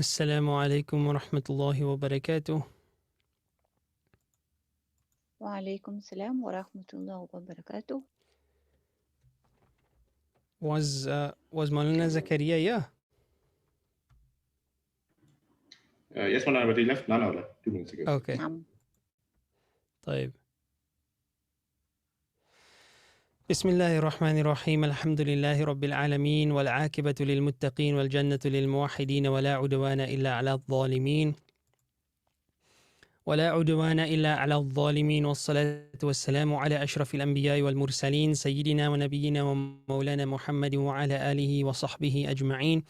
Assalamu alaikum wa rahmatullahi wa barakatuh. وعليكم السلام ورحمة الله وبركاته. Was Maulana Zakaria here? Yes, Manana, but he left Nana like 2 minutes ago. Okay. نعم. طيب. بسم الله الرحمن الرحيم الحمد لله رب العالمين والعاقبة للمتقين والجنة للموحدين ولا عدوان إلا على الظالمين والصلاة والسلام على أشرف الأنبياء والمرسلين سيدنا ونبينا ومولانا محمد وعلى آله وصحبه أجمعين.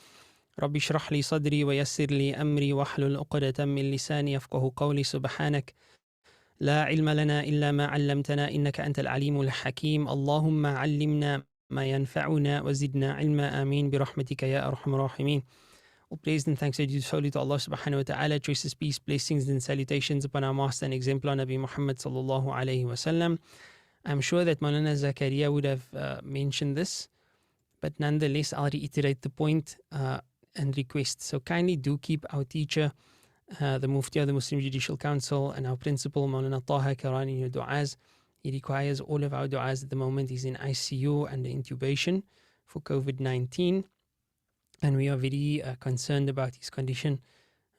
رب اشرح لي صدري ويسر لي أمري واحلل عقدة من لساني يفقه قولي. سبحانك لا علم لنا إلا ما علمتنا إنك أنت العليم الحكيم. اللهم علمنا ما ينفعنا وزدنا علما آمين برحمتك يا أرحم الراحمين. All praise and thanks are due solely to Allah subhanahu wa ta'ala. Choices, peace, blessings and salutations upon our master and exemplar Nabi Muhammad sallallahu alayhi wa sallam. I'm sure that Maulana Zakaria would have mentioned this, but nonetheless I'll reiterate the point and request. So kindly do keep our teacher, the Mufti of the Muslim Judicial Council, and our principal Maulana Taha Karan in your du'as. He requires all of our du'as at the moment. He's in ICU under intubation for COVID-19. And we are very concerned about his condition.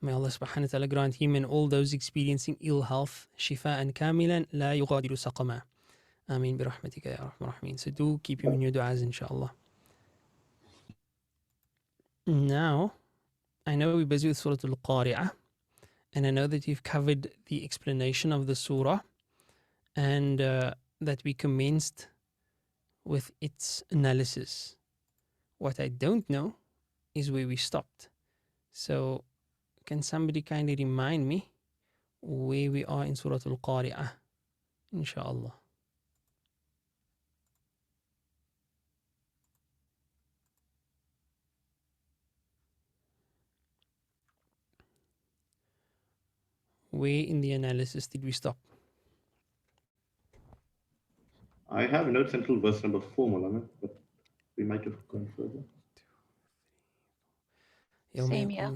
May Allah subhanahu wa ta'ala grant him and all those experiencing ill health, shifa'an kamilan, la yughadiru saqama. Ameen bi rahmatika ya arhamar rahimin. So do keep him in your du'as, inshallah. Now, I know we're busy with Surah Al-Qari'ah, and I know that you've covered the explanation of the surah, and that we commenced with its analysis. What I don't know is where we stopped. So can somebody kindly remind me where we are in Surah Al-Qari'ah, inshallah? Where in the analysis did we stop? I have notes until verse number 4, Malana, but we might have gone further. Same here.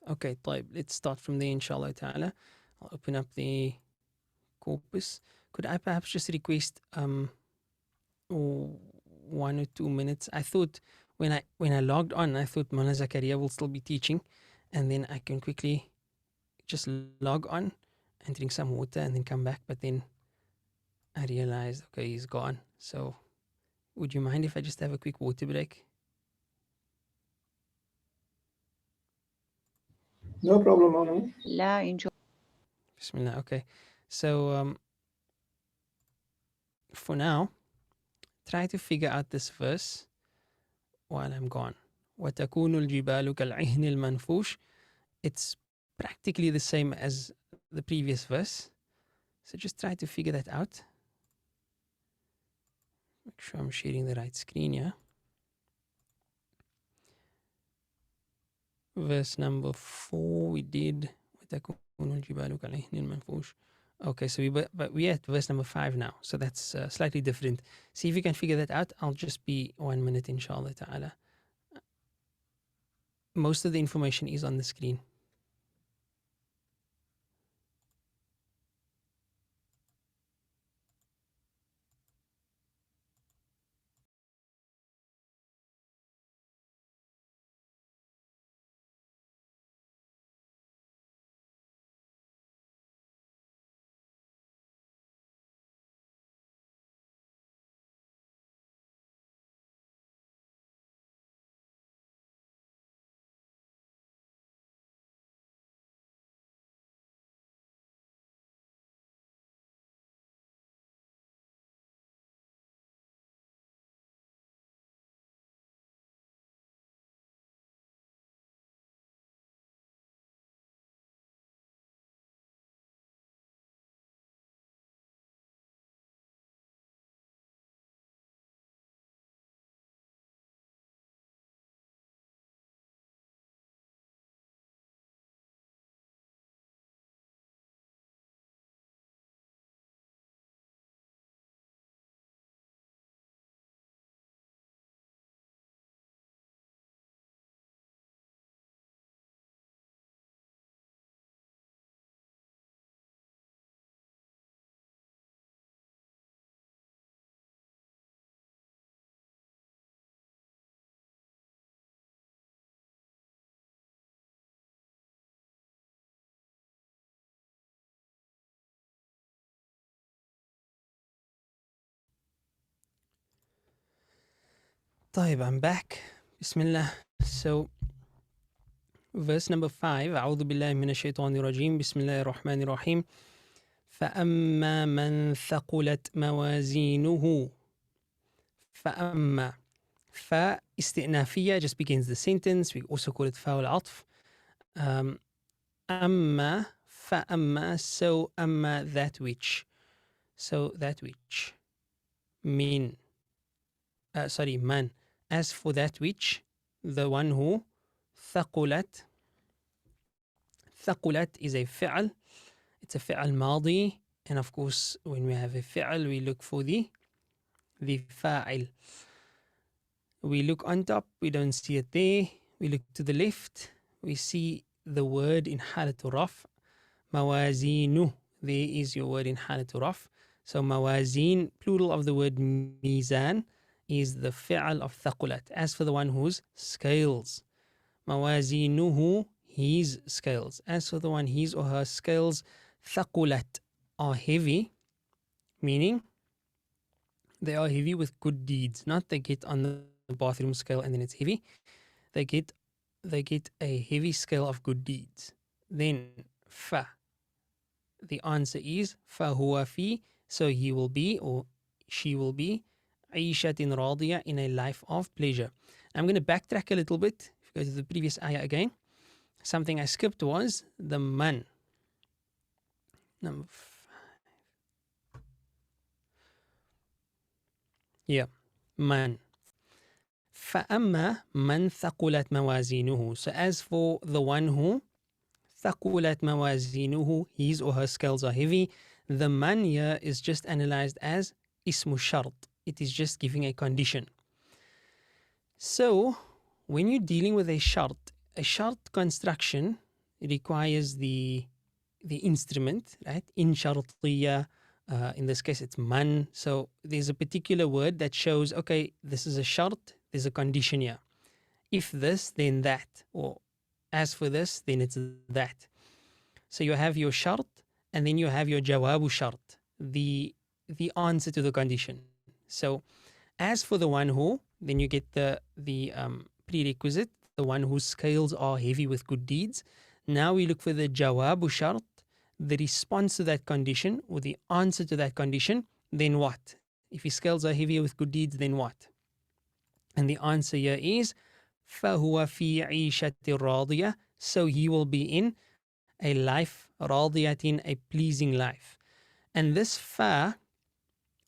Okay, طيب, let's start from there, inshallah ta'ala. I'll open up the corpus. Could I perhaps just request 1 or 2 minutes? I thought when I logged on, I thought Mona Zakaria will still be teaching, and then I can quickly just log on and drink some water and then come back. But then I realized, okay, he's gone. So would you mind if I just have a quick water break? No problem, Malana. لا enjoy. Bismillah. Okay. So for now, try to figure out this verse while I'm gone. وَتَكُونُ الْجِبَالُ كَالْعِهْنِ الْمَنْفُوشِ. It's practically the same as the previous verse. So just try to figure that out. Make sure I'm sharing the right screen here. Verse number 4 we did. وَتَكُونُ الْجِبَالُ كَالْعِهْنِ الْمَنْفُوشِ. Okay, so we're at verse number 5 now. So that's slightly different. See if you can figure that out. I'll just be 1 minute, inshallah ta'ala. Most of the information is on the screen. طيب, I'm back. Bismillah. So, verse number 5. أعوذ بالله من الشيطان الرجيم. بسم الله الرحمن الرحيم. فأما من ثقلت موازينه. فأما. Fa استئنافية just begins the sentence. We also call it fa al-atf. Amma, فأما, so amma, that which. So that which. Min. Man. As for that which, the one who, ثقلت. ثقلت is a fi'al. It's a fi'al madi. And of course, when we have a fi'al, we look for the fa'il. We look on top, we don't see it there. We look to the left, we see the word in halatu raf. Mawazinu. There is your word in halatu raf. So mawazin, plural of the word mizan, is the fi'al of thaqulat. As for the one whose scales, mawazinuhu, his scales. As for the one his or her scales, thaqulat, are heavy, meaning they are heavy with good deeds. Not they get on the bathroom scale and then it's heavy. They get a heavy scale of good deeds. Then fa. The answer is fahuwa fi, so he will be or she will be aishatin radiya, in a life of pleasure. I'm going to backtrack a little bit. If you go to the previous ayah again, something I skipped was the man. Number 5. Yeah, man. فَأَمَّا مَنْ ثَقُلَتْ مَوَازِينُهُ. So as for the one who ثَقُلَتْ مَوَازِينُهُ, his or her scales are heavy, the man here is just analyzed as ismu shart. It is just giving a condition. So when you're dealing with a shart construction requires the instrument, right? In shartiyya, in this case it's man. So there's a particular word that shows, okay, this is a shart, there's a condition here. If this, then that. Or as for this, then it's that. So you have your shart, and then you have your jawabu shart, the answer to the condition. So as for the one who, then you get the prerequisite, the one whose scales are heavy with good deeds. Now we look for the jawabu shart, the response to that condition, or the answer to that condition. Then what? If his scales are heavier with good deeds, then what? And the answer here is فَهُوَ فِي عِيشَةٍ رَاضِيَةٍ. So he will be in a life, رَاضِيَةٍ, a pleasing life. And this fa,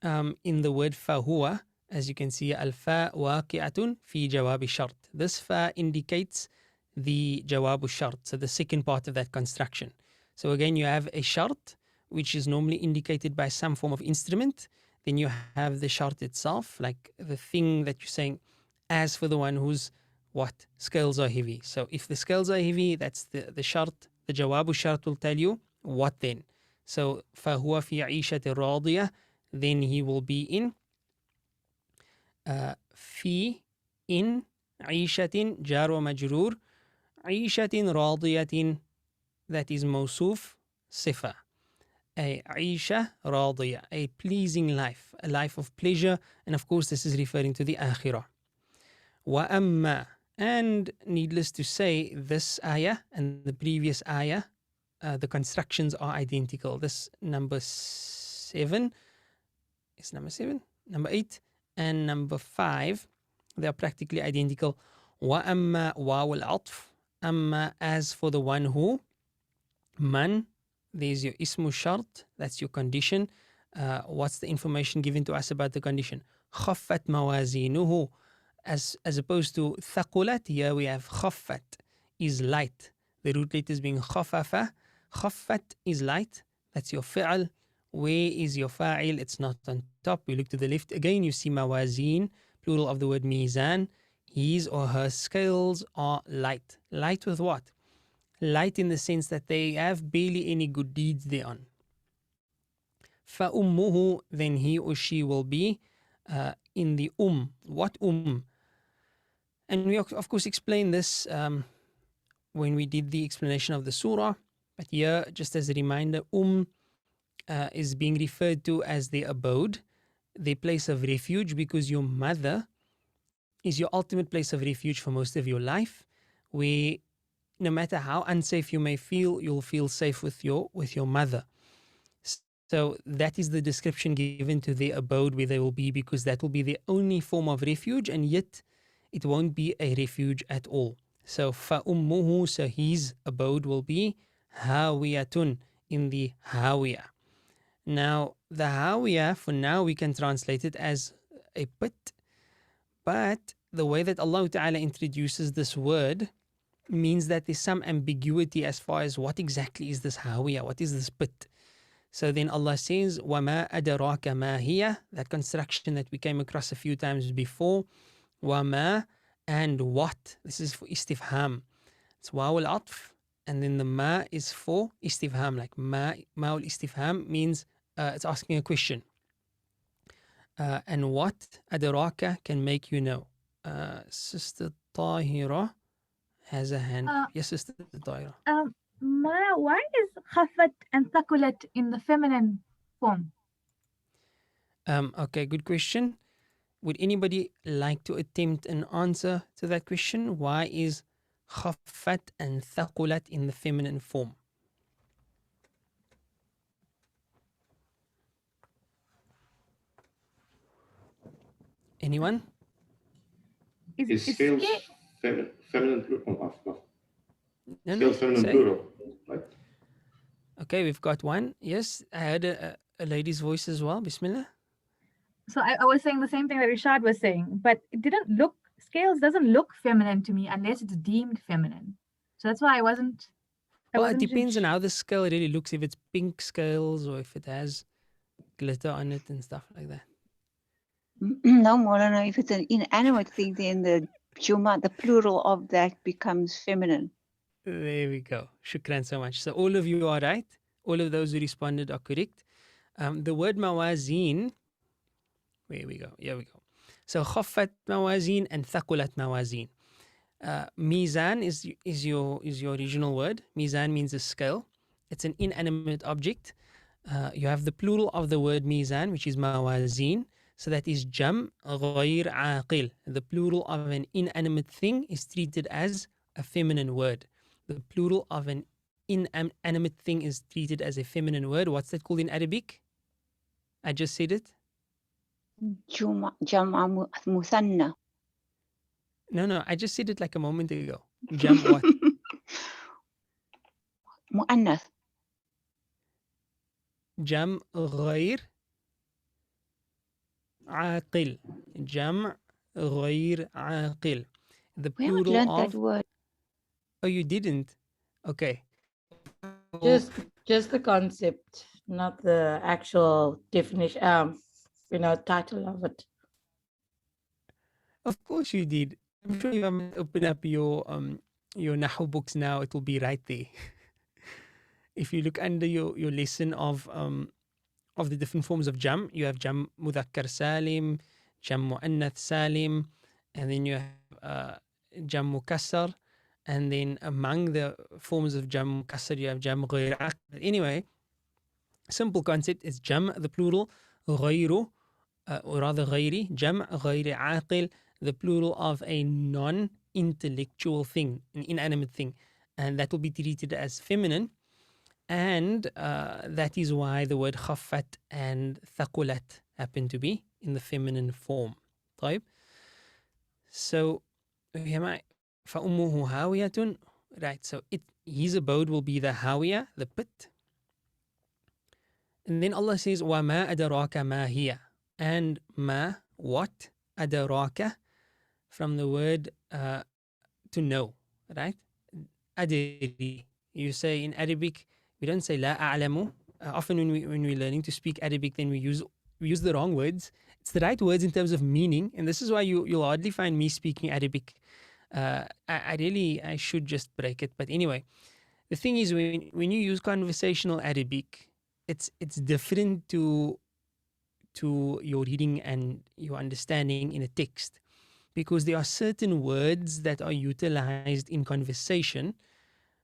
in the word فَهُوَ, as you can see, al-fa waqi'atun fi jawabi shart. This fa indicates the jawabu shart, so the second part of that construction. So again, you have a shart, which is normally indicated by some form of instrument. Then you have the shart itself, like the thing that you're saying, as for the one whose what? Scales are heavy. So if the scales are heavy, that's the shart. The jawabu shart will tell you what then. So فَهُوَ فِي عِيشَةٍ رَاضِيَةٍ, then he will be in في in عِيشَةٍ جار ومجرور عِيشَةٍ راضية, that is موصوف صفة. A عيشة راضية, a pleasing life, a life of pleasure. And of course this is referring to the akhirah. وَأَمَّا, and needless to say, this ayah and the previous ayah, the constructions are identical. This number 7 is number 7, number 8, and number 5, they are practically identical. وَأَمَّا وَاوُ الْعَطْفِ, أَمَّا, as for the one who, man, there's your ismu shart, that's your condition. What's the information given to us about the condition? خَفَّتْ مَوَازِينُهُ, as opposed to thaqulat, here we have khaffat, is light. The root letters being khafafa. Khaffat is light. That's your fi'al. Where is your fa'il? It's not on top. We look to the left. Again, you see mawazin, plural of the word mizan. His or her scales are light. Light with what? Light in the sense that they have barely any good deeds thereon. فَأُمُّهُ, then he or she will be in the What And we of course explained this when we did the explanation of the surah. But here, just as a reminder, is being referred to as their abode, their place of refuge, because your mother is your ultimate place of refuge for most of your life, where no matter how unsafe you may feel, you'll feel safe with your mother. So that is the description given to their abode where they will be, because that will be the only form of refuge, and yet it won't be a refuge at all. So فَأُمُّهُ, so his abode will be hawiyatun, in the hawiyah. Now the hawiyah, for now we can translate it as a pit, but the way that Allah Ta'ala introduces this word means that there's some ambiguity as far as what exactly is this hawiyah, what is this pit. So then Allah says, وَمَا أَدَرَاكَ مَا هِيَ, that construction that we came across a few times before. وَمَا, and what. This is for istifham. It's waw al-atf, and then the ma is for istifham. Like ma al-istifham means it's asking a question. And what adaraka can make you know. Sister Tahira has a hand. Yes, Sister Tahira. Why is khafat and thakulat in the feminine form? Okay, good question. Would anybody like to attempt an answer to that question? Why is khaffat and thaqulat in the feminine form? Anyone? Is scales feminine plural? No, Scales feminine say. plural, right? Okay, we've got one. Yes, I heard a lady's voice as well. Bismillah. So I was saying the same thing that Irshad was saying, but it didn't look, scales doesn't look feminine to me unless it's deemed feminine. So that's why I wasn't. Well, it depends on how the scale really looks. If it's pink scales or if it has glitter on it and stuff like that. No, Maulana, if it's an inanimate thing, then the plural of that becomes feminine. There we go. Shukran so much. So all of you are right. All of those who responded are correct. The word mawazin, there we go. Here we go. So khaffat mawazin and thaqulat mawazin. Mizan is your original word. Mizan means a scale. It's an inanimate object. You have the plural of the word mizan, which is mawazin. So that is jam ghayr aqil. The plural of an inanimate thing is treated as a feminine word. The plural of an inanimate thing is treated as a feminine word. What's that called in Arabic? I just said it. Jam'a muthanna. No, I just said it like a moment ago. Jam what? Mu'annath. Jam ghayr aqil. Jam ghayr aqil. The We haven't plural learned of... that word. Oh, you didn't? Okay. Just the concept, not the actual definition, title of it. Of course you did. I'm sure you haven't opened up your Nahu books now, it will be right there. If you look under your lesson of the different forms of jam, you have jam mudhakkar salim, jam muannath salim, and then you have jam mukassar, and then among the forms of jam mukassar you have jam ghayr aqil. Anyway, simple concept is jam, the plural, ghayru, or rather ghayri, jam ghayri aqil, the plural of a non-intellectual thing, an inanimate thing, and that will be treated as feminine. And that is why the word khaffat and thaqulat happen to be in the feminine form. طيب. So, فَأُمُّهُ هَاوِيَةٌ. Right, so his abode will be the hawiyah, the pit. And then Allah says, وَمَا أَدَرَاكَ مَا هِيَ. And ma, what? أَدَرَاكَ, from the word to know, right? Adri. You say in Arabic, we don't say la a'lamu. Often when we're learning to speak Arabic, then we use the wrong words. It's the right words in terms of meaning, and this is why you'll hardly find me speaking Arabic. I should just break it, but anyway, the thing is when you use conversational Arabic, it's different to your reading and your understanding in a text, because there are certain words that are utilized in conversation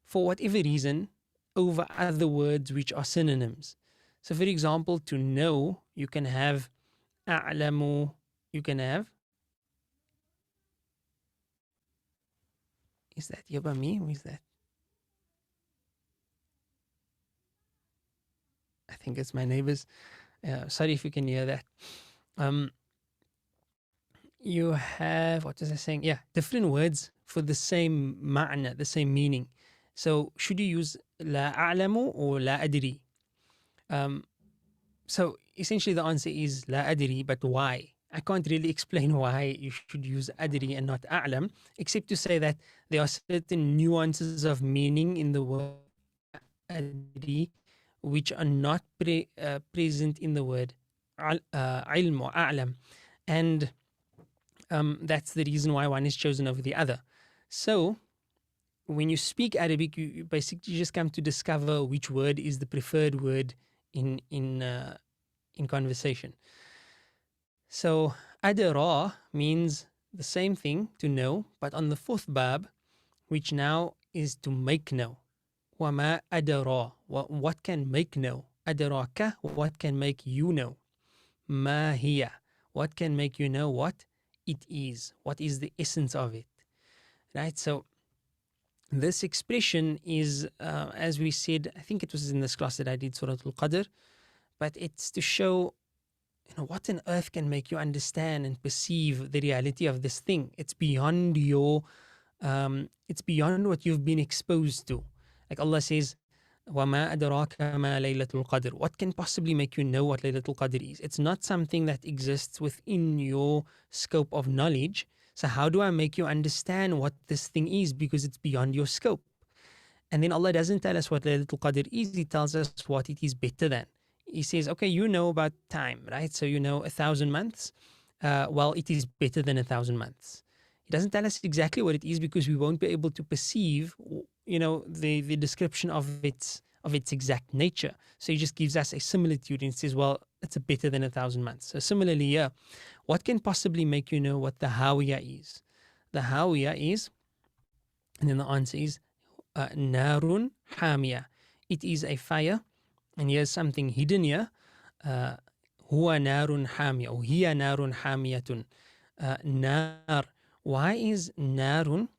for whatever reason over other words which are synonyms. So for example, to know, you can have a'lamu, you can have Is that you by me? Or is that? I think it's my neighbors. Sorry if you can hear that. You have, what was I saying? Yeah, different words for the same ma'na, the same meaning. So should you use la a'lamu or la adri? So essentially the answer is la adri, but why? I can't really explain why you should use adri and not a'lam, except to say that there are certain nuances of meaning in the word adri which are not present in the word ilm or a'lam. And that's the reason why one is chosen over the other. So when you speak Arabic, you basically just come to discover which word is the preferred word in conversation. So adara means the same thing, to know, but on the fourth bab, which now is to make know. Wama adara, what can make know? Adaraka, what can make you know? Ma hiya, what can make you know what it is? What is the essence of it? Right? So this expression is, as we said, I think it was in this class that I did Surah Al-Qadr, but it's to show, what on earth can make you understand and perceive the reality of this thing. It's beyond it's beyond what you've been exposed to. Like Allah says, وَمَا أَدْرَاكَ مَا لَيْلَةُ الْقَدْرِ. What can possibly make you know what Laylatul Qadr is? It's not something that exists within your scope of knowledge. So how do I make you understand what this thing is? Because it's beyond your scope. And then Allah doesn't tell us what Laylatul Qadr is. He tells us what it is better than. He says, okay, you know about time, right? So you know 1,000 months. Well, it is better than 1,000 months. He doesn't tell us exactly what it is because we won't be able to perceive, the description of its exact nature. So he just gives us a similitude and says, well, it's better than 1,000 months. So similarly, yeah, what can possibly make you know what the Hawiyah is? The Hawiyah is, and then the answer is, Narun Hamiyah. It is a fire, and here's something hidden here. Huwa narun hamiyah, or hiya narun hamiyatun. Nar. Why is narun?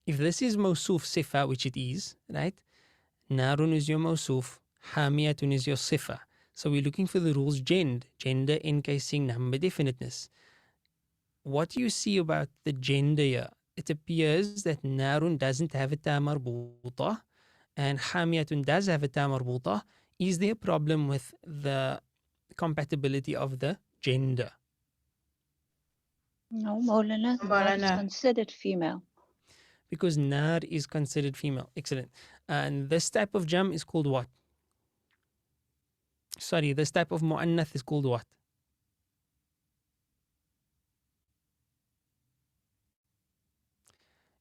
If this is mawsuf sifa, which it is, right? Narun is your mawsuf, hamiyatun is your sifa. So we're looking for the rules gender encasing number definiteness. What do you see about the gender here? It appears that narun doesn't have a ta marbuta and hamiyatun does have a ta marbuta. Is there a problem with the compatibility of the gender? No, Maulana, that is Maulana. considered female. Because nar is considered female. Excellent. And this type of jam is called what? Sorry, this type of mu'annath is called what?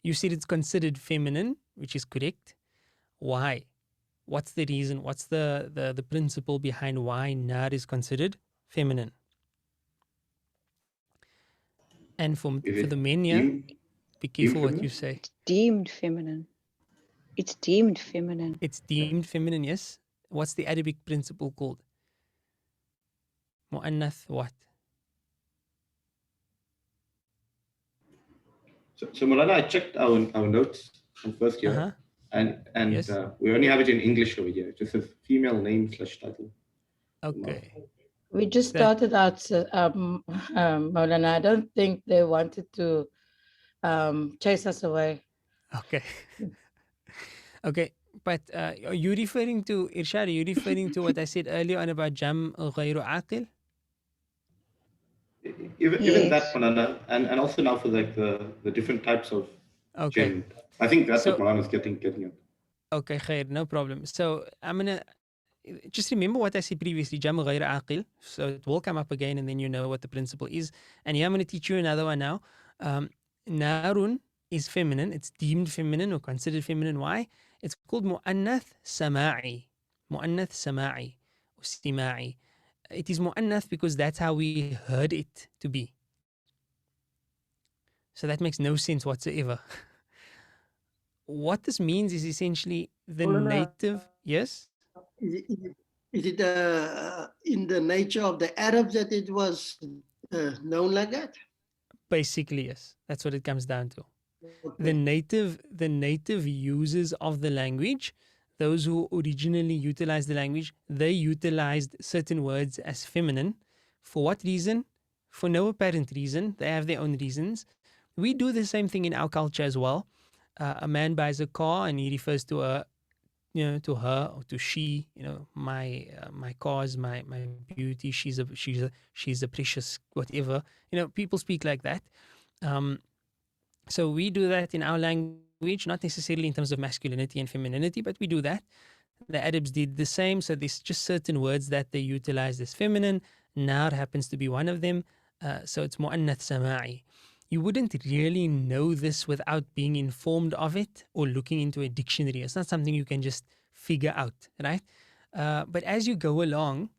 You said it's considered feminine, which is correct. Why? What's the reason? What's the principle behind why nar is considered feminine? And for the men here, be careful what you say. It's deemed feminine. It's deemed feminine. It's deemed feminine, yes. What's the Arabic principle called? Mu'annath what? So Malala, I checked our notes from first year, and Yes. we only have it in English over here. It just says female name / title. Okay. We just started out, Maulana. I don't think they wanted to chase us away. Okay. Okay. But are you referring to, Irshad, are you referring to what I said earlier on about jam ghayru aqil? Even that, Yes. Malala, and also now for like the different types of Okay. gem. I think that's So- what Malala is getting at. Okay, khair, no problem. So I'm going to just remember what I said previously, jam ghayr aqil. So it will come up again and then you know what the principle is. And here I'm going to teach you another one now. Narun is feminine. It's deemed feminine or considered feminine. Why? It's called mu'annath sama'i. Mu'annath sama'i or sima'i. It is mu'annath because that's how we heard it to be. So that makes no sense whatsoever. What this means is essentially the Maulana. native, yes? Is it in the nature of the Arabs that it was known like that? Basically, yes. That's what it comes down to. The Okay. native users of the language, those who originally utilized the language, they utilized certain words as feminine. For what reason? For no apparent reason. They have their own reasons. We do the same thing in our culture as well. A man buys a car and he refers to to her or to she. My car is my beauty. She's a precious whatever. People speak like that. Um, so we do that in our language, not necessarily in terms of masculinity and femininity, but we do that. The Arabs did the same. So there's just certain words that they utilized as feminine. Nar happens to be one of them. So it's mu'annath sama'i. You wouldn't really know this without being informed of it or looking into a dictionary. It's not something you can just figure out, right? But as you go along,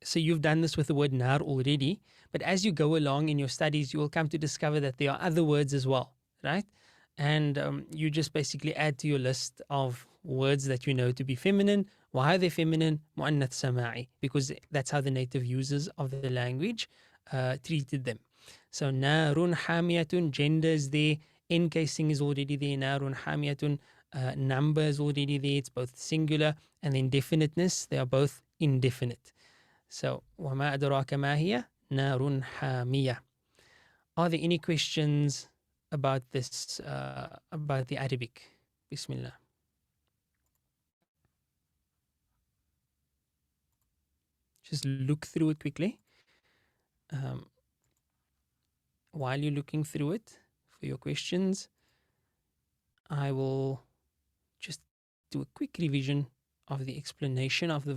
so you've done this with the word nar already, but as you go along in your studies, you will come to discover that there are other words as well, right? And you just basically add to your list of words that you know to be feminine. Why are they feminine? Mu'annath sama'i, because that's how the native users of the language treated them. So narun hamiyatun, gender is there, encasing is already there, narun hamiyatun, number is already there, it's both singular, and then definiteness, they are both indefinite. So, وَمَا أَدْرَاكَ مَا هِيَ نَارٌ حَامِيَةٌ. Are there any questions about this, about the Arabic? Bismillah. Just look through it quickly. While you're looking through it for your questions, I will just do a quick revision of the explanation of the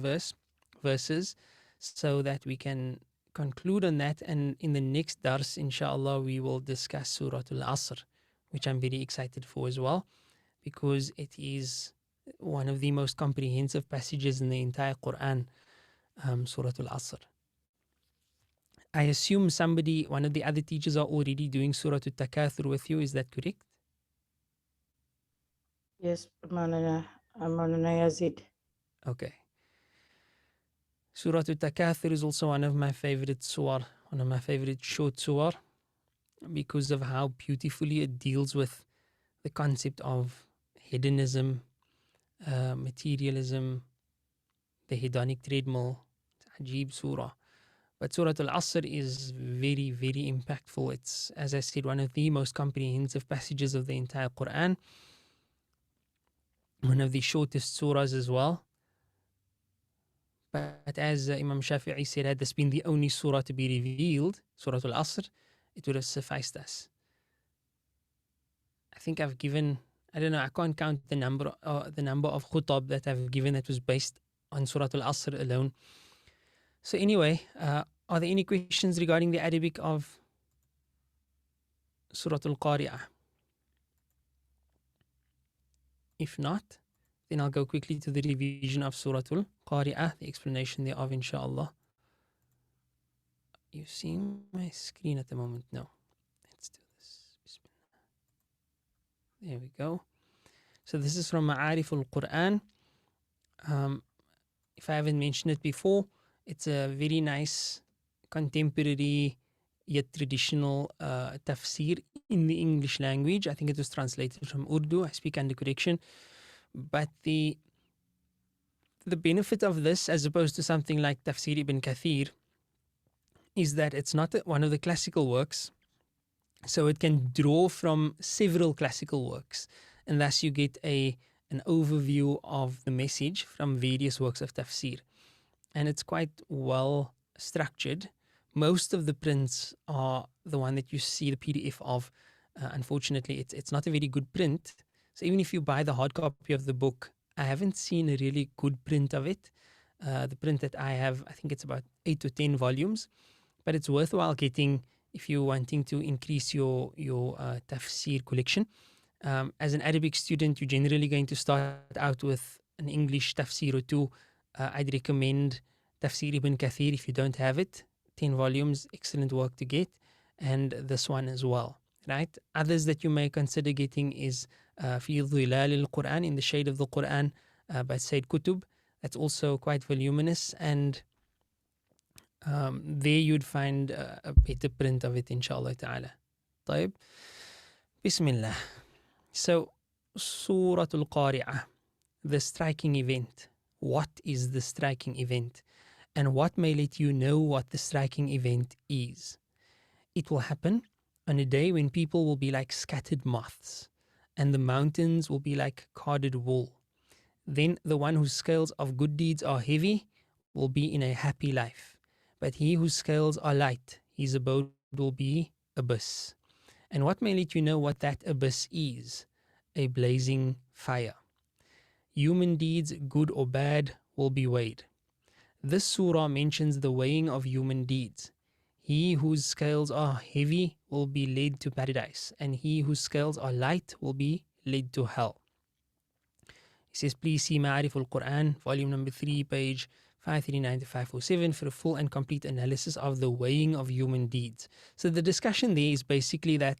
verses so that we can conclude on that. And in the next dars, inshallah, we will discuss Surah Al-Asr, which I'm very excited for as well, because it is one of the most comprehensive passages in the entire Quran, Surah Al-Asr. I assume one of the other teachers are already doing Surah Al-Takathur with you. Is that correct? Yes, Maulana Yazid. Okay. Surah Al-Takathur is also one of my favorite surah, one of my favorite short surah, because of how beautifully it deals with the concept of hedonism, materialism, the hedonic treadmill. It's Ajib surah. But Surah Al-Asr is very, very impactful. It's, as I said, one of the most comprehensive passages of the entire Quran. One of the shortest surahs as well. But as Imam Shafi'i said, had this been the only surah to be revealed, Surah Al-Asr, it would have sufficed us. I think I've given, I don't know, I can't count the number of khutab that I've given that was based on Surah Al-Asr alone. So anyway, are there any questions regarding the Arabic of Surah Al-Qariah? If not, then I'll go quickly to the revision of Surah Al-Qari'ah, the explanation thereof, inshallah. You see my screen at the moment? No. Let's do this. Bismillah. There we go. So this is from Ma'arif al-Quran. If I haven't mentioned it before, it's a very nice, contemporary, yet traditional tafsir in the English language. I think it was translated from Urdu. I speak under correction. But the benefit of this, as opposed to something like Tafsir ibn Kathir, is that it's not one of the classical works. So it can draw from several classical works. And thus you get an overview of the message from various works of tafsir. And it's quite well structured. Most of the prints are the one that you see the PDF of. Unfortunately, it's not a very good print. So even if you buy the hard copy of the book, I haven't seen a really good print of it. The print that I have, I think it's about 8 to 10 volumes. But it's worthwhile getting if you're wanting to increase your tafsir collection. As an Arabic student, you're generally going to start out with an English tafsir or two. I'd recommend Tafsir ibn Kathir if you don't have it. 10 volumes, excellent work to get. And this one as well, right? Others that you may consider getting is في ظلال القرآن, in the shade of the Quran, by Sayyid Qutb. That's also quite voluminous, and there you'd find a better print of it, inshallah ta'ala. طيب. Bismillah. So, Surah Qariah, the striking event. What is the striking event? And what may let you know what the striking event is? It will happen on a day when people will be like scattered moths, and the mountains will be like carded wool. Then the one whose scales of good deeds are heavy will be in a happy life, but he whose scales are light, his abode will be abyss. And what may let you know what that abyss is? A blazing fire. Human deeds, good or bad, will be weighed. This surah mentions the weighing of human deeds. He whose scales are heavy will be led to paradise, and he whose scales are light will be led to hell. He says, please see Ma'arif al-Quran, volume number 3, page 539 to 547 for a full and complete analysis of the weighing of human deeds. So the discussion there is basically that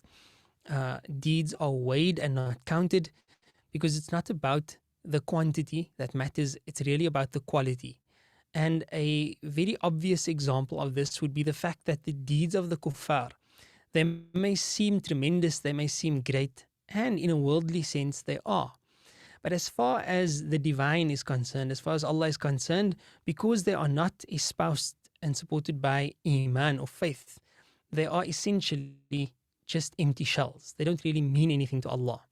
deeds are weighed and not counted, because it's not about the quantity that matters, it's really about the quality. And a very obvious example of this would be the fact that the deeds of the kuffar, they may seem tremendous, they may seem great, and in a worldly sense they are. But as far as the divine is concerned, as far as Allah is concerned, because they are not espoused and supported by iman or faith, they are essentially just empty shells. They don't really mean anything to Allah.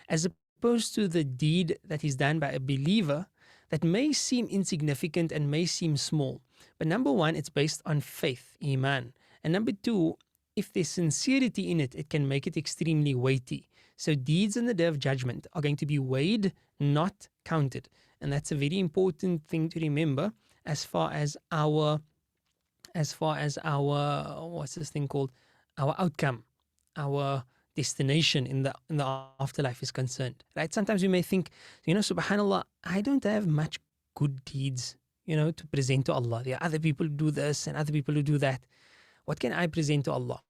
As opposed to the deed that is done by a believer that may seem insignificant and may seem small. But number one, it's based on faith, iman. And number two, if there's sincerity in it, it can make it extremely weighty. So deeds on the Day of Judgment are going to be weighed, not counted. And that's a very important thing to remember as far as our what's this thing called? Our outcome, our destination in the afterlife is concerned, right? Sometimes we may think, subhanallah, I don't have much good deeds, to present to Allah. There are other people who do this and other people who do that. What can I present to Allah?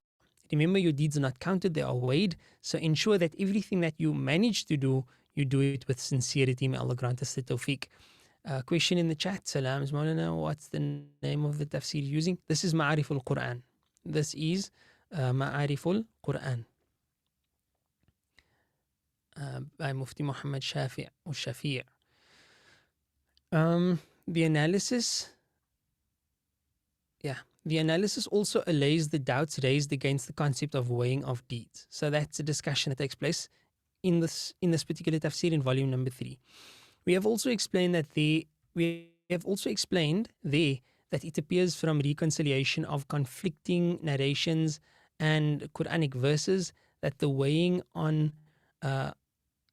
Remember, your deeds are not counted, they are weighed. So ensure that everything that you manage to do, you do it with sincerity. May Allah grant us the tawfiq. Question in the chat. Salams Maulana, what's the name of the tafsir you're using? This is Ma'arif al-Quran. This is Ma'arif al-Quran. By Mufti Muhammad Shafi'. The analysis also allays the doubts raised against the concept of weighing of deeds. So that's a discussion that takes place in this particular tafsir in volume number 3. We have also explained that that it appears from reconciliation of conflicting narrations and Quranic verses that the weighing on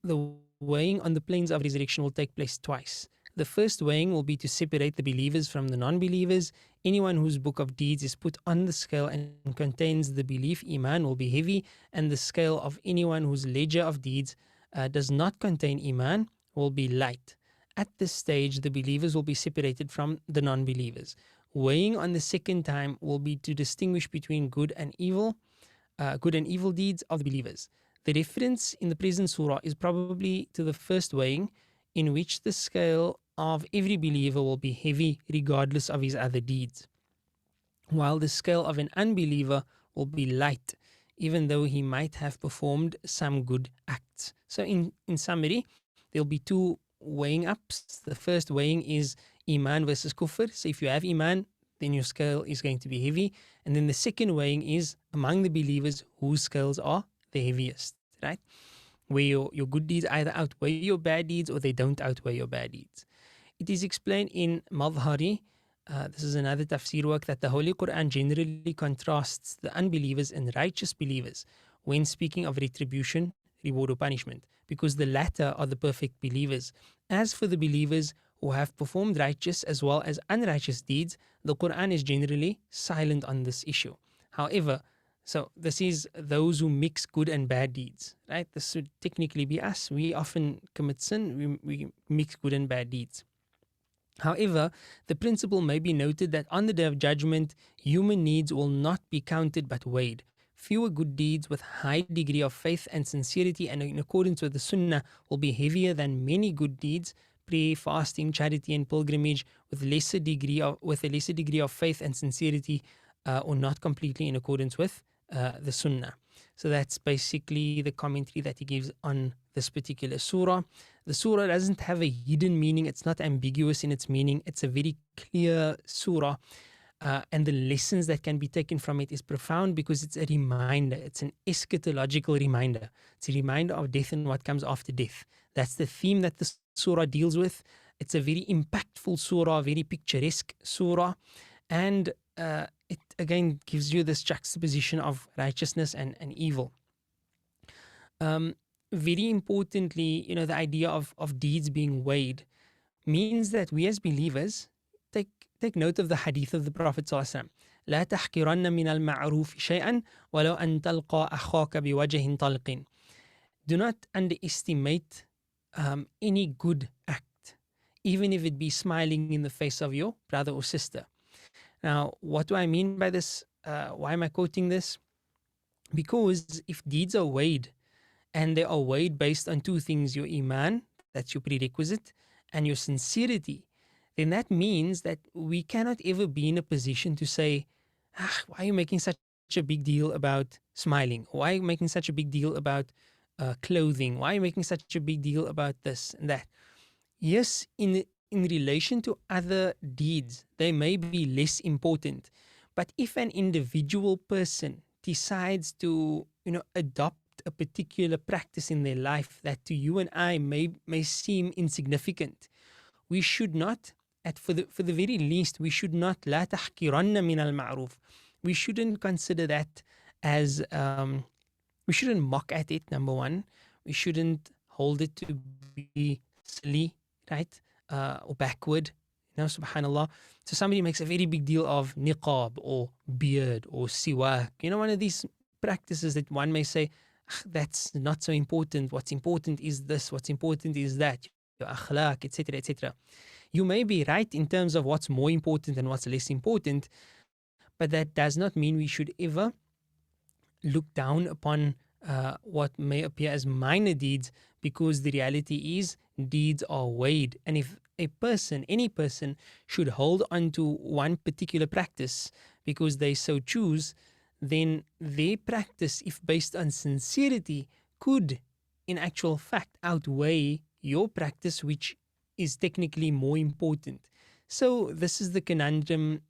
the plains of resurrection will take place twice. The first weighing will be to separate the believers from the non-believers. Anyone whose book of deeds is put on the scale and contains the belief iman will be heavy, and the scale of anyone whose ledger of deeds does not contain iman will be light. At this stage, the believers will be separated from the non-believers. Weighing on the second time will be to distinguish between good and evil deeds of the believers. The reference in the present surah is probably to the first weighing, in which the scale of every believer will be heavy regardless of his other deeds, while the scale of an unbeliever will be light, even though he might have performed some good acts. So in summary, there'll be two weighing ups. The first weighing is iman versus kufr. So if you have iman, then your scale is going to be heavy. And then the second weighing is among the believers whose scales are the heaviest, right? Where your good deeds either outweigh your bad deeds or they don't outweigh your bad deeds. It is explained in Madhari, this is another tafsir work, that the Holy Quran generally contrasts the unbelievers and righteous believers when speaking of retribution, reward or punishment, because the latter are the perfect believers. As for the believers who have performed righteous as well as unrighteous deeds, the Quran is generally silent on this issue. However, so this is those who mix good and bad deeds, right? This would technically be us. We often commit sin, we mix good and bad deeds. However, the principle may be noted that on the Day of Judgment, human needs will not be counted but weighed. Fewer good deeds with high degree of faith and sincerity and in accordance with the Sunnah will be heavier than many good deeds, prayer, fasting, charity and pilgrimage with a lesser degree of faith and sincerity or not completely in accordance with the Sunnah. So that's basically the commentary that he gives on this particular surah. The surah doesn't have a hidden meaning. It's not ambiguous in its meaning. It's a very clear surah. And the lessons that can be taken from it is profound because it's a reminder. It's an eschatological reminder. It's a reminder of death and what comes after death. That's the theme that the surah deals with. It's a very impactful surah, very picturesque surah. And it again gives you this juxtaposition of righteousness and evil. Very importantly, the idea of deeds being weighed means that we as believers take note of the hadith of the Prophet ﷺ. لا تحقرن من المعروف شيئا ولو أن تلقى أخاك بوجه طلق. Do not underestimate any good act, even if it be smiling in the face of your brother or sister. Now, what do I mean by this? Why am I quoting this? Because if deeds are weighed, and they are weighed based on two things, your iman, that's your prerequisite, and your sincerity, then that means that we cannot ever be in a position to say, why are you making such a big deal about smiling? Why are you making such a big deal about clothing? Why are you making such a big deal about this and that? Yes, in relation to other deeds, they may be less important. But if an individual person decides to, adopt a particular practice in their life that to you and I may seem insignificant, we should not, for the very least, we should not لا تحقرن من المعروف. We shouldn't consider that as, we shouldn't mock at it, number one. We shouldn't hold it to be silly, right? Or backward, subhanAllah. So somebody makes a very big deal of niqab or beard or siwak, one of these practices that one may say, that's not so important. What's important is this. What's important is that. Your akhlaq, etc., etc. You may be right in terms of what's more important and what's less important, but that does not mean we should ever look down upon what may appear as minor deeds, because the reality is deeds are weighed. And if any person should hold on to one particular practice because they so choose, then their practice, if based on sincerity, could in actual fact outweigh your practice, which is technically more important. So this is the conundrum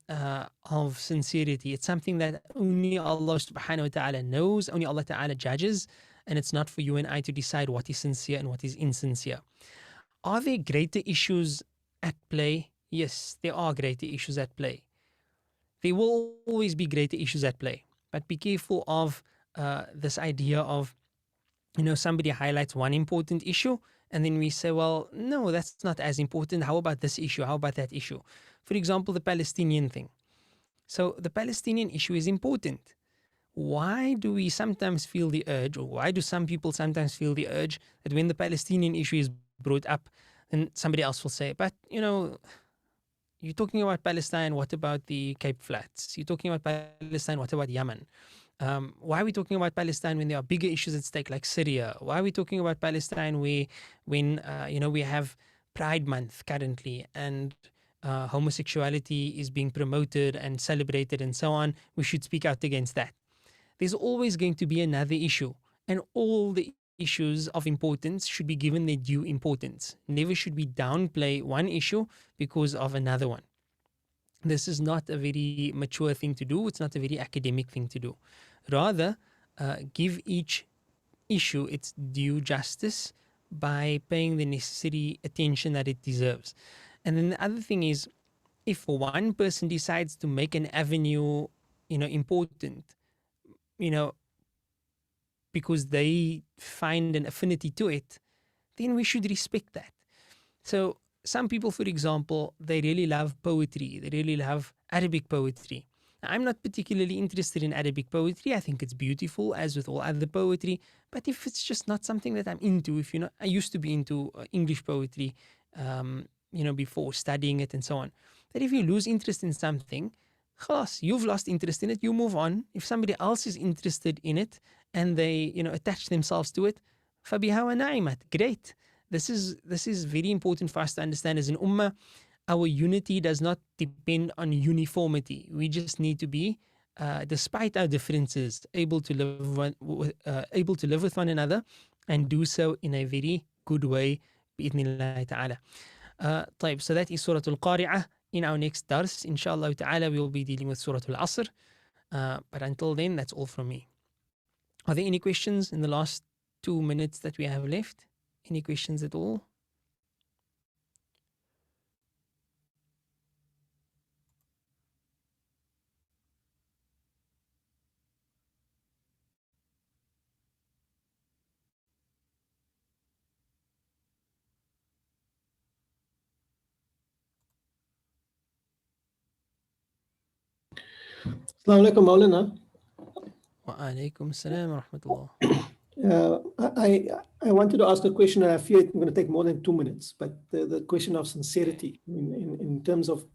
of sincerity. It's something that only Allah subhanahu wa ta'ala knows, only Allah ta'ala judges, and it's not for you and I to decide what is sincere and what is insincere. Are there greater issues at play? Yes, there are greater issues at play. There will always be greater issues at play. But be careful of this idea of, somebody highlights one important issue, and then we say, well, no, that's not as important. How about this issue? How about that issue? For example, the Palestinian thing. So the Palestinian issue is important. Why do we sometimes feel the urge, or why do some people sometimes feel the urge that when the Palestinian issue is brought up, then somebody else will say, but, you're talking about Palestine, what about the Cape Flats? You're talking about Palestine, what about Yemen? Why are we talking about Palestine when there are bigger issues at stake like Syria? Why are we talking about Palestine when we have Pride Month currently and homosexuality is being promoted and celebrated and so on? We should speak out against that. There's always going to be another issue, and all the issues of importance should be given their due importance. Never should we downplay one issue because of another one. This is not a very mature thing to do. It's not a very academic thing to do. Rather, give each issue its due justice by paying the necessary attention that it deserves. And then the other thing is, if one person decides to make an avenue, important, because they find an affinity to it, then we should respect that. So some people, for example, they really love poetry. They really love Arabic poetry. Now, I'm not particularly interested in Arabic poetry. I think it's beautiful, as with all other poetry. But if it's just not something that I'm into, I used to be into English poetry, before studying it and so on. That if you lose interest in something, khalas, you've lost interest in it, you move on. If somebody else is interested in it and they, attach themselves to it, fabiha wa na'imat, great. This is very important for us to understand as an ummah. Our unity does not depend on uniformity. We just need to be despite our differences, able to live with one another and do so in a very good way, bi'idhnillahi ta'ala. طيب, so that is Surah Al-Qari'ah. In our next dars, inshallah ta'ala, we will be dealing with Surah Al-Asr. But until then, that's all from me. Are there any questions in the last 2 minutes that we have left? Any questions at all? Assalamu alaikum, Maulana. Wa alaikum salam wa rahmatullah. I wanted to ask a question, and I fear it's going to take more than 2 minutes. But the question of sincerity, in terms of,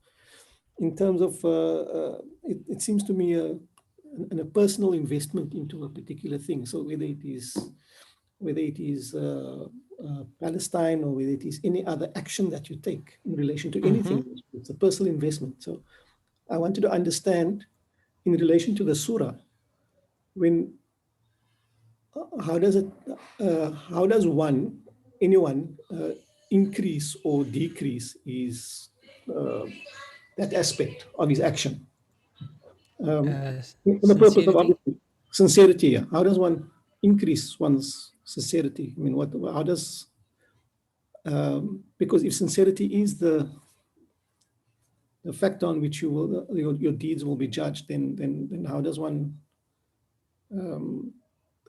it seems to me a personal investment into a particular thing. So whether it is Palestine, or whether it is any other action that you take in relation to anything, it's a personal investment. So I wanted to understand, in relation to the surah, how does anyone increase or decrease that aspect of his action? For the purpose of, obviously, sincerity. Yeah. How does one increase one's sincerity? I mean, how does, because if sincerity is the factor on which your deeds will be judged, then how does one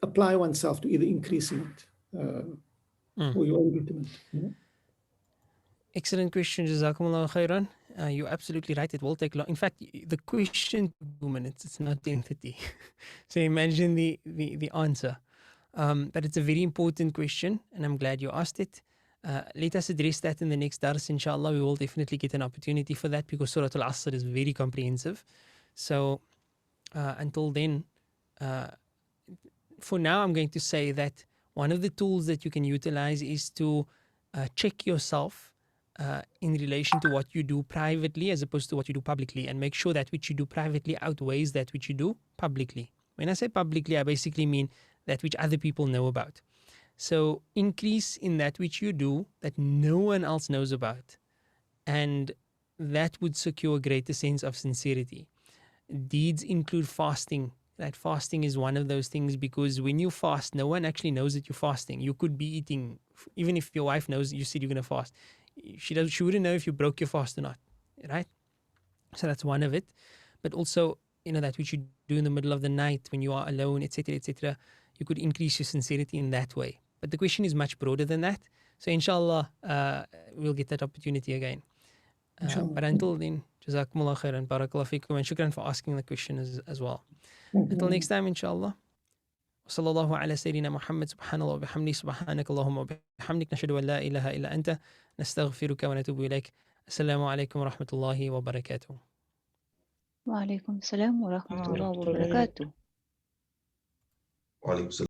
apply oneself to either increasing it or your own betterment? Excellent question. Jazakumullah khairan. You're absolutely right. It will take long. In fact, the question 2 minutes. It's not 10:30. So imagine the answer. But it's a very important question, and I'm glad you asked it. Let us address that in the next dars, inshallah. We will definitely get an opportunity for that, because Surah Al-Asr is very comprehensive. So until then, for now, I'm going to say that one of the tools that you can utilize is to check yourself in relation to what you do privately as opposed to what you do publicly, and make sure that which you do privately outweighs that which you do publicly. When I say publicly, I basically mean that which other people know about. So increase in that which you do that no one else knows about, and that would secure a greater sense of sincerity. Deeds include fasting. That fasting is one of those things, because when you fast, no one actually knows that you're fasting. You could be eating, even if your wife knows you said you're going to fast. She wouldn't know if you broke your fast or not, right? So that's one of it. But also, that which you do in the middle of the night when you are alone, etc., etc., you could increase your sincerity in that way. But the question is much broader than that. So inshallah, we'll get that opportunity again. But until then, Jazakumullah khairan, barakallah fikum, and shukran for asking the question as well. Until next time, inshallah. وصلى الله على سيدنا محمد سبحان الله وبحمده سبحانك اللهم وبحمدك نشهد أن لا إله إلا أنت نستغفرك ونتوب إليك. السلام عليكم ورحمة الله وبركاته. وعليكم السلام ورحمة الله وبركاته. وعليكم السلام.